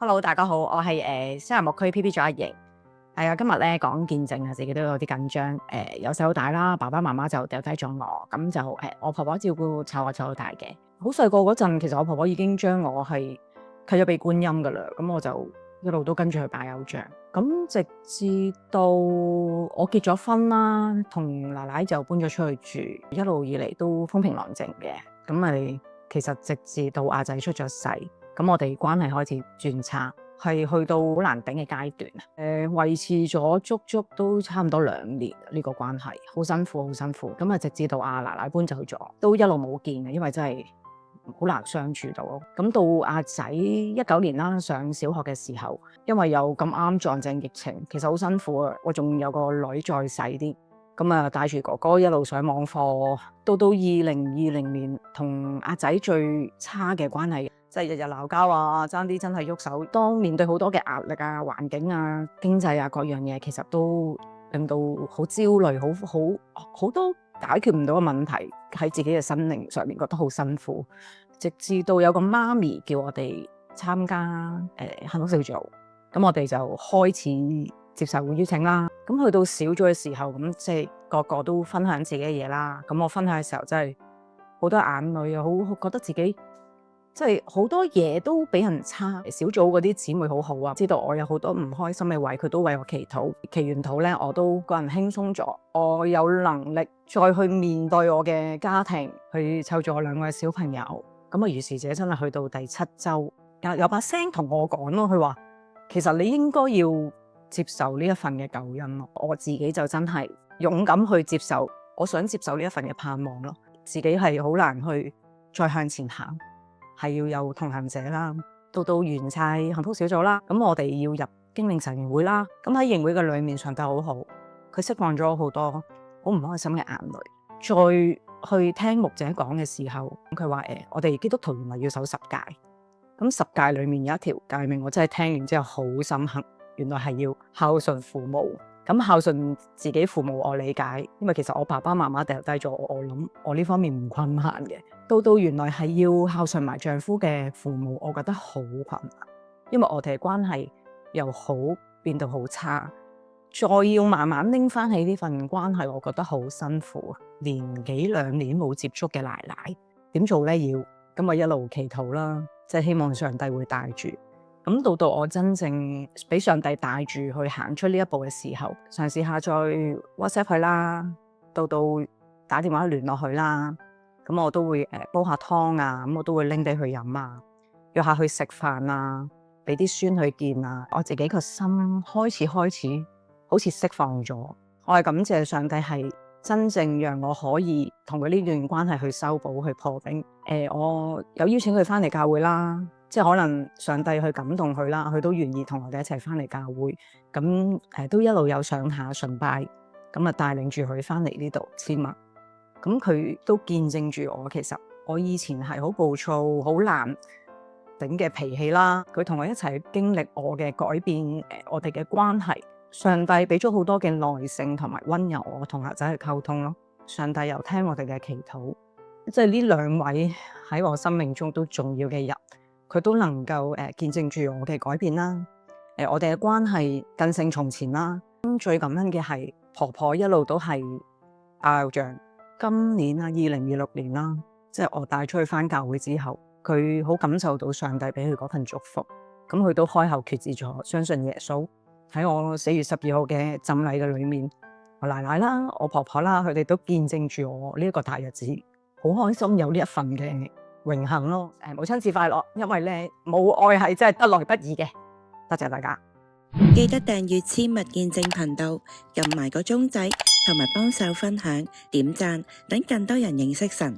Hello，大家好，我係西洋木區 PP 組阿瑩。係啊，今日咧講見證啊，自己都有啲緊張。由細到大啦，爸爸媽媽就掉低咗我，咁就我婆婆照顧湊我湊到大嘅。好細個嗰陣，其實我婆婆已經將我係契咗俾觀音噶啦，咁我就一路都跟住去拜偶像。咁直至到我結咗婚啦，同奶奶就搬咗出去住，一路以嚟都風平浪靜嘅。咁咪其實直至到阿仔出咗世。咁我哋關係開始轉差，係去到好難頂嘅階段。維持咗足足都差唔多2年呢個關係，好辛苦，好辛苦。咁啊，直至到阿奶奶搬走咗，都一路冇見嘅，因為真係好難相處到咯。咁到阿仔19年啦，上小學嘅時候，因為有咁啱撞正疫情，其實好辛苦啊。我仲有個女再細啲，咁啊帶住哥哥一路上網課，到2020年同阿仔最差嘅關係。即係日日鬧交啊，爭啲真係喐手。當面對好多嘅壓力啊、環境啊、經濟啊各樣嘢，其實都令到好焦慮，好多解決唔到嘅問題喺自己嘅心靈上面，覺得好辛苦。直至到有個媽咪叫我哋參加幸福小組，咁我哋就開始接受邀請啦。咁去到小組嘅時候，咁即係個個都分享自己嘅嘢啦。咁我分享嘅時候真係好多眼淚啊，好覺得自己。即係好多嘢都比人差，小組嗰啲姊妹好好啊，知道我有好多唔開心嘅位，佢都為我祈禱。祈完禱咧，我都個人輕鬆咗，我有能力再去面對我嘅家庭，去湊住我2個小朋友。咁啊，如是者真係去到第7週，有把聲同我講咯，佢話其實你應該要接受呢一份嘅救恩咯。我自己就真係勇敢去接受，我想接受呢一份嘅盼望咯。自己係好難去再向前行。係要有同行者啦，到完晒幸福小組啦，咁我哋要入經領神營會啦。咁喺營會嘅裏面，上帝好好，佢釋放咗好多好唔開心嘅眼淚。再去聽牧者講嘅時候，佢話我哋基督徒原來要守10誡。咁10誡裏面有一條誡命，我真係聽完之後好深刻，原來係要孝順父母。咁孝順自己父母我理解，因為其實我爸爸媽媽掉低咗我諗我呢方面唔困難嘅。到原來係要孝順埋丈夫嘅父母，我覺得好困難，因為我哋嘅關係由好變到好差，再要慢慢拎翻起呢份關係，我覺得好辛苦。年幾2年冇接觸嘅奶奶點做呢？要咁我一路祈禱啦，即係希望上帝會帶住。咁到我真正俾上帝帶住去行出呢一步嘅時候，嘗試下再 WhatsApp 佢啦，到打電話聯絡佢啦。咁我都會煲下湯啊，咁我都會拎俾佢飲啊，約下去食飯啊，俾啲孫去見啊。我自己個心開始好似釋放咗。我係感謝上帝係真正讓我可以同佢呢段關係去修補、去破冰。我有邀請佢翻嚟教會啦，即係可能上帝去感動佢啦，佢都願意同我哋一齊翻嚟教會。咁都一路有上下崇拜，咁啊帶領住佢翻嚟呢度簽嘛。咁佢都見證住我，其實我以前係好暴躁、好難頂嘅脾氣啦。佢同我一齊經歷我嘅改變，我哋嘅關係。上帝俾咗好多嘅耐性同埋溫柔，我同阿仔去溝通咯。上帝又聽我哋嘅祈禱，即係呢2位喺我生命中都重要嘅人，佢都能夠見證住我嘅改變啦。我哋嘅關係更勝從前啦。最感恩嘅係婆婆一路都係偶像。今年2026年啦，即係我帶出去返教會之後，佢好感受到上帝俾佢嗰份祝福，咁佢都開口決志咗，相信耶穌。喺我4月12號嘅浸禮嘅裏面，我奶奶啦、我婆婆啦，佢哋都見證住我呢一個大日子，好開心有呢一份嘅榮幸咯。母親節快樂，因為咧母愛係真係得來不易嘅。多謝大家，記得訂閱簽物見證頻道，撳埋個鐘仔，同埋幫手分享、點讚，等更多人認識神。